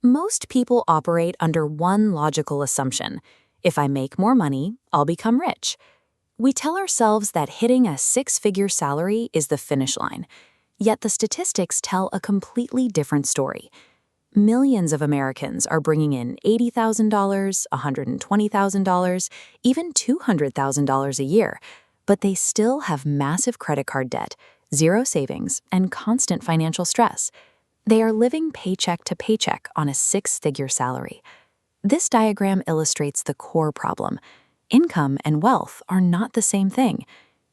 Most people operate under one logical assumption: if I make more money, I'll become rich. We tell ourselves that hitting a six-figure salary is the finish line, yet the statistics tell a completely different story. Millions of Americans are bringing in $80,000, $120,000, even $200,000 a year, but they still have massive credit card debt, zero savings, and constant financial stress. They are living paycheck to paycheck on a six-figure salary. This diagram illustrates the core problem. Income and wealth are not the same thing.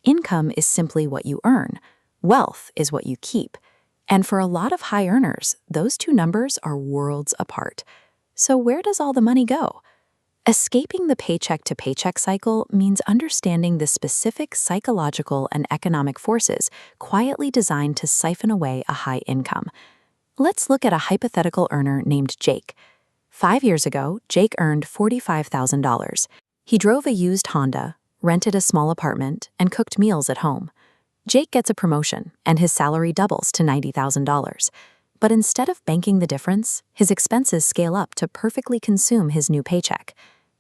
Income is simply what you earn. Wealth is what you keep. And for a lot of high earners, those two numbers are worlds apart. So where does all the money go? Escaping the paycheck-to-paycheck cycle means understanding the specific psychological and economic forces quietly designed to siphon away a high income. Let's look at a hypothetical earner named Jake. 5 years ago, Jake earned $45,000. He drove a used Honda, rented a small apartment, and cooked meals at home. Jake gets a promotion, and his salary doubles to $90,000. But instead of banking the difference, his expenses scale up to perfectly consume his new paycheck.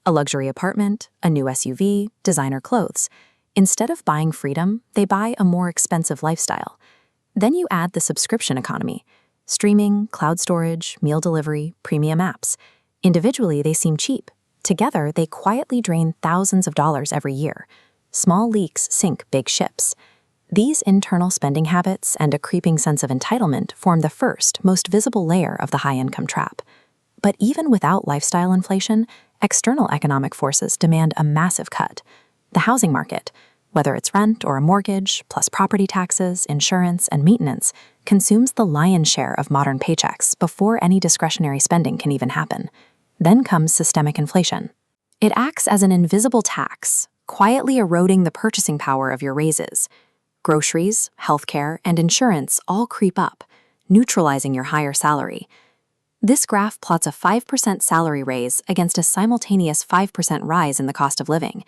A luxury apartment, a new SUV, designer clothes. Instead of buying freedom, they buy a more expensive lifestyle. Then you add the subscription economy: streaming, cloud storage, meal delivery, premium apps. Individually, they seem cheap. Together, they quietly drain thousands of dollars every year. Small leaks sink big ships. These internal spending habits and a creeping sense of entitlement form the first, most visible layer of the high-income trap. But even without lifestyle inflation, external economic forces demand a massive cut. The housing market, whether it's rent or a mortgage, plus property taxes, insurance, and maintenance, consumes the lion's share of modern paychecks before any discretionary spending can even happen. Then comes systemic inflation. It acts as an invisible tax, quietly eroding the purchasing power of your raises. Groceries, healthcare, and insurance all creep up, neutralizing your higher salary. This graph plots a 5% salary raise against a simultaneous 5% rise in the cost of living.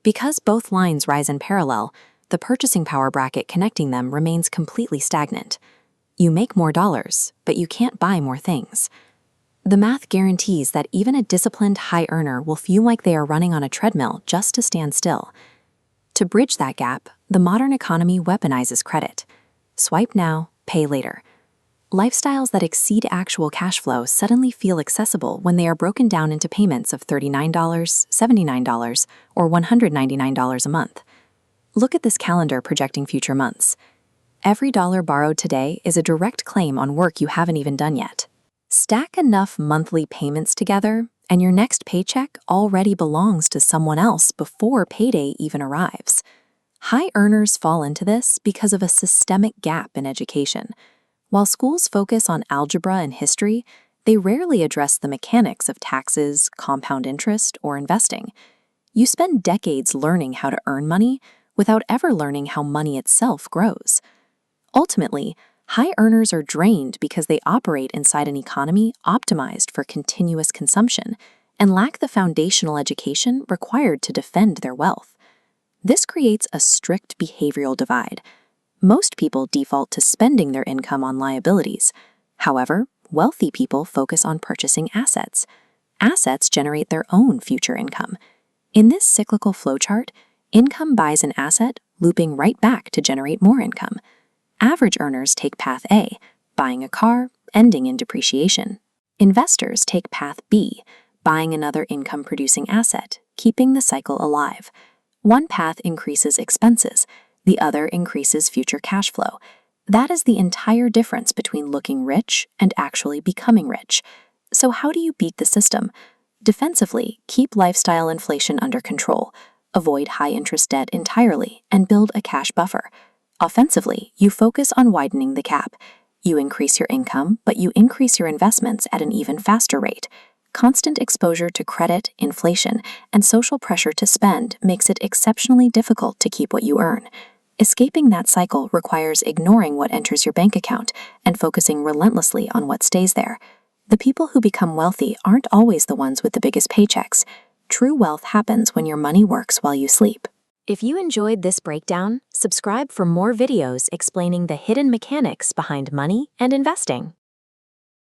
Because both lines rise in parallel, the purchasing power bracket connecting them remains completely stagnant. You make more dollars, but you can't buy more things. The math guarantees that even a disciplined high earner will feel like they are running on a treadmill just to stand still. To bridge that gap, the modern economy weaponizes credit. Swipe now, pay later. Lifestyles that exceed actual cash flow suddenly feel accessible when they are broken down into payments of $39, $79, or $199 a month. Look at this calendar projecting future months. Every dollar borrowed today is a direct claim on work you haven't even done yet. Stack enough monthly payments together, and your next paycheck already belongs to someone else before payday even arrives. High earners fall into this because of a systemic gap in education. While schools focus on algebra and history, they rarely address the mechanics of taxes, compound interest, or investing. You spend decades learning how to earn money without ever learning how money itself grows. Ultimately, high earners are drained because they operate inside an economy optimized for continuous consumption and lack the foundational education required to defend their wealth. This creates a strict behavioral divide. Most people default to spending their income on liabilities. However, wealthy people focus on purchasing assets. Assets generate their own future income. In this cyclical flowchart, income buys an asset, looping right back to generate more income. Average earners take path A, buying a car, ending in depreciation. Investors take path B, buying another income-producing asset, keeping the cycle alive. One path increases expenses, the other increases future cash flow. That is the entire difference between looking rich and actually becoming rich. So how do you beat the system? Defensively, keep lifestyle inflation under control, avoid high-interest debt entirely, and build a cash buffer. Offensively, you focus on widening the gap. You increase your income, but you increase your investments at an even faster rate. Constant exposure to credit, inflation, and social pressure to spend makes it exceptionally difficult to keep what you earn. Escaping that cycle requires ignoring what enters your bank account and focusing relentlessly on what stays there. The people who become wealthy aren't always the ones with the biggest paychecks. True wealth happens when your money works while you sleep. If you enjoyed this breakdown, subscribe for more videos explaining the hidden mechanics behind money and investing.